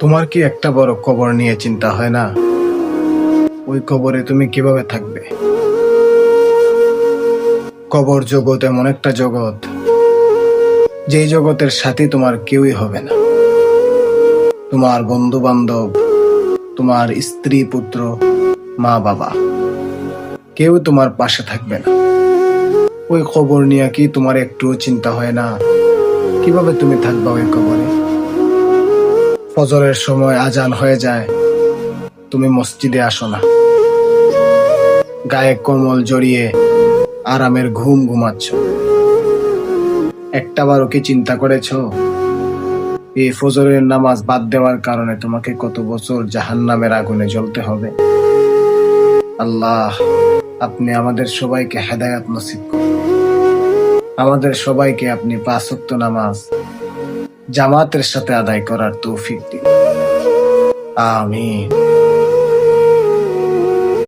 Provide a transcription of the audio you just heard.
তোমার কি একটা বড় কবর নিয়ে চিন্তা হয় না? ওই কবরে তুমি কিভাবে থাকবে? কবর জগৎ এমন একটা জগৎ, যেই জগতের সাথে তোমার কেউই হবে না। তোমার বন্ধু বান্ধব, তোমার স্ত্রী পুত্র, মা বাবা, কেউ তোমার পাশে থাকবে না। ওই কবর নিয়ে কি তোমার একটুও চিন্তা হয় না? কিভাবে তুমি থাকবা ওই কবরে? ফজরের সময় আজান হয়ে যায়, তুমি মসজিদে আসো না, গায়ে কম্বল জড়িয়ে আরামের ঘুম ঘুমাচ্ছ। একটাবারও কি চিন্তা করেছো এই ফজরের নামাজ বাদ দেওয়ার কারণে তোমাকে কত বছর জাহান্নামের আগুনে জ্বলতে হবে? আল্লাহ, আপনি আমাদের সবাইকে হেদায়াত নসিব করুন। আমাদের সবাইকে আপনি 5 ওয়াক্ত নামাজ জামাতের সাথে আদায় করার তৌফিক দিন। আমিন।